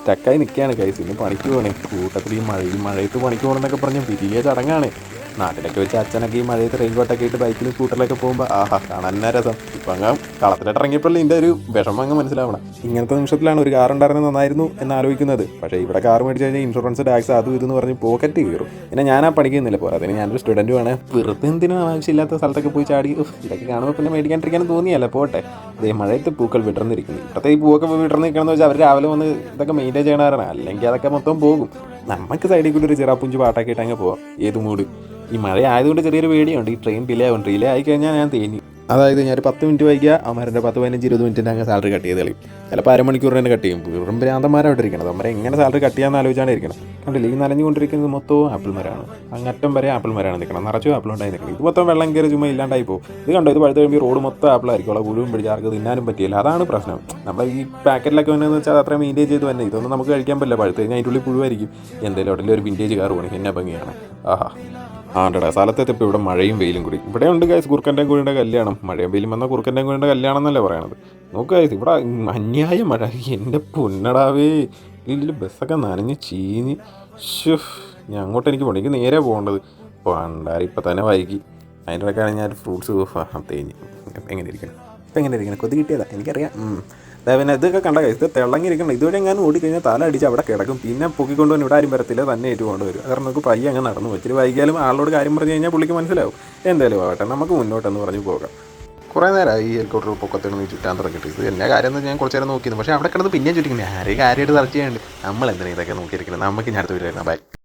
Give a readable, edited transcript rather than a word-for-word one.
സ്റ്റക്കായി നിൽക്കുകയാണ് കൈസ്. ഇന്ന് പണിക്ക് പോകണേ, കൂട്ടത്തിൽ ഈ മഴയത്ത് പണിക്ക് പോകണമെന്നൊക്കെ പറഞ്ഞ് വലിയ ചടങ്ങാണ്. നാട്ടിലൊക്കെ വെച്ച് അച്ഛനൊക്കെ ഈ മഴയത്ത് റെയിൻകോട്ടൊക്കെ ആയിട്ട് ബൈക്കിലും സ്കൂട്ടറിലൊക്കെ പോകുമ്പോൾ ആഹാ കാണാൻ തന്നെ രസം. ഇപ്പം അങ്ങ് കളത്തിലോട്ട് ഇറങ്ങിയപ്പോൾ ഇതിൻ്റെ ഒരു വിഷമം അങ്ങ് മനസ്സിലാവണം. ഇങ്ങനത്തെ നിമിഷത്തിലാണ് ഒരു കാർ ഉണ്ടായിരുന്നത് നന്നായിരുന്നു എന്ന് ആലോചിക്കുന്നത്. പക്ഷേ ഇവിടെ കാർ മേടിച്ച് കഴിഞ്ഞാൽ ഇൻഷുറൻസ് ടാക്സ് അതും ഇതെന്ന് പറഞ്ഞ് പോക്കറ്റ് കയറും. പിന്നെ ഞാൻ ആ പഠിക്കുന്നില്ല പോരാ, അതിന് ഞാനൊരു സ്റ്റുഡൻറ്റുമാണ്. വെറുതെ എന്തിനും ആവശ്യമില്ലാത്ത സ്ഥലത്തൊക്കെ പോയി ചാടി ഇതൊക്കെ കാണുമ്പോൾ പിന്നെ മേടിക്കാണ്ടിരിക്കാനും തോന്നിയല്ല. പോട്ടെ, അതേ മഴയത്ത് പൂക്കൾ വിടർന്നിരിക്കുന്നു. ഇപ്പോഴത്തെ ഈ പൂവൊക്കെ വിടർന്ന് നിൽക്കണമെന്ന് വെച്ചാൽ അവർ രാവിലെ വന്ന് ഇതൊക്കെ മെയിൻറ്റെയിൻ ചെയ്യണമായിരുന്നു, അല്ലെങ്കിൽ അതൊക്കെ മൊത്തം പോകും. നമുക്ക് സൈഡിൽ കൂടി ഒരു ചിറാപ്പുഞ്ച് പാട്ടൊക്കെ ഇട്ട് അങ്ങ് പോവാം. ഏത് മൂഡ്. ഈ മഴ ആയതുകൊണ്ട് ചെറിയൊരു പേടിയുണ്ട്, ഈ ട്രെയിൻ ഡിലേ ആവും. ഡിലേ ആയിക്കഴിഞ്ഞാൽ ഞാൻ തേഞ്ഞു. അതായത് ഞാൻ 10 മിനിറ്റ് വൈകിയാൽ അവന്മാരുടെ 10, 15, 20 മിനിറ്റിൻ്റെ അങ്ങ് സാലറി കട്ട് ചെയ്ത് കളയും. ചിലപ്പോൾ അരമണിക്കൂർ തന്നെ കട്ട് ചെയ്യും. വെറും ഭ്രാന്തന്മാരായിട്ട് ഇരിക്കണം. അവരെ എങ്ങനെ സാലറി കട്ട് ചെയ്യാമെന്ന് ആലോചിച്ചാണ് ഇരിക്കണം. കണ്ടില്ല, ഈ നനഞ്ഞുകൊണ്ടിരിക്കുന്നത് മൊത്തവും ആപ്പിൾ മരമാണ്. അങ്ങറ്റം വരെ ആപ്പിൾ മരമാണ് നിൽക്കണം. നിറച്ചും ആപ്പിൾ ഉണ്ടായി നിൽക്കണം. ഇത് മൊത്തം വെള്ളം കയറി ചുമ്മാ ഇല്ലാണ്ടായി പോകും. ഇത് കണ്ടോ, ഇത് പഴുത്ത് കഴിയുമ്പോൾ റോഡ് മൊത്തം ആപ്പിളായിരിക്കും. ഉള്ള പുഴുവും പിടിച്ച് ആർക്ക് തിന്നാനും പറ്റിയില്ല. അതാണ് പ്രശ്നം. നമ്മൾ ഈ പാക്കറ്റിലൊക്കെ വന്നതെന്ന് വെച്ചാൽ അത്ര മെയിൻറ്റെയിൻ ചെയ്ത് തന്നെ ഇതൊന്നും നമുക്ക് കഴിക്കാൻ പറ്റില്ല. പഴുത്ത് കഴിഞ്ഞാൽ അതിൻ്റെ ഉള്ളിൽ പുഴുവായിരിക്കും. എന്തെങ്കിലും ഉടനെ ഒരു വിൻറ്റേജ് കാർ പോകണം, എന്നെ ഭംഗിയാണ്. ആഹാ ആണ്ടടാ സ്ഥലത്തെത്തിപ്പോൾ ഇവിടെ മഴയും വെയിലും കൂടി. ഇവിടെ ഉണ്ട് ഗൈസ് കുറുക്കൻ്റെ കോഴിയുടെ കല്യാണം. മഴയും വെയിലും വന്നാൽ കുറുക്കൻ്റെ കോഴിയുടെ കല്യാണം എന്നല്ലേ പറയണത്. നോക്ക് ഗൈസ്, ഇവിടെ അന്യായ മഴ. എൻ്റെ പൊന്നടാവേ, ഇതിൽ ബസ്സൊക്കെ നനഞ്ഞ് ചീഞ്ഞ്. ഞാൻ അങ്ങോട്ട് എനിക്ക് പോകണം, എനിക്ക് നേരെ പോകേണ്ടത്. പണ്ടാരി ഇപ്പം തന്നെ വൈകി. അതിൻ്റെ ഇടയ്ക്കാണ് ഞാൻ ഫ്രൂട്ട്സ് തേഞ്ഞ്. എങ്ങനെ ഇരിക്കണം, ഇപ്പം എങ്ങനെ ഇരിക്കണം? കൊതി കിട്ടിയതാ എനിക്കറിയാം. പിന്നെ ഇതൊക്കെ കണ്ട ഇത് തിളങ്ങിയിരിക്കണം. ഇതുവരെ എങ്ങാനും ഓടിക്കഴിഞ്ഞാൽ തല അടിച്ച് അവിടെ കിടക്കും. പിന്നെ പൊക്കിക്കൊണ്ട് വന്ന് ഇവിടെ ആരും വരത്തില്ല, തന്നെ ഏറ്റു കൊണ്ടുവരും. കാരണം നമുക്ക് പയ്യെ അങ്ങ് നടന്നു വെച്ചിട്ട് വൈകിയാലും ആളോട് കാര്യം പറഞ്ഞു കഴിഞ്ഞാൽ പുള്ളിക്ക് മനസ്സിലാവും. എന്തായാലും ആവട്ടെ, നമുക്ക് മുന്നോട്ടെന്ന് പറഞ്ഞ് പോകാം. കുറേ നേരമായി ഈ ഹെലികോപ്റ്റർ പൊക്കത്തിന് ചുറ്റാൻ തുടങ്ങിയിട്ട്. ഇത് എന്നാ കാര്യം എന്ന് ഞാൻ കുറച്ച് നേരം നോക്കിയിരുന്നു. പക്ഷേ അവിടെ കിടന്ന് പിന്നെയും ചുറ്റിക്കുന്നത് ആരെയും കാര്യമായിട്ട് സെർച്ച് ചെയ്യാണ്ട്. നമ്മൾ എന്തിനാണ് ഇതൊക്കെ നോക്കിയിരിക്കുന്നത്? നമുക്ക് ഞാൻ അടുത്ത് വരുന്നത്. ബൈ.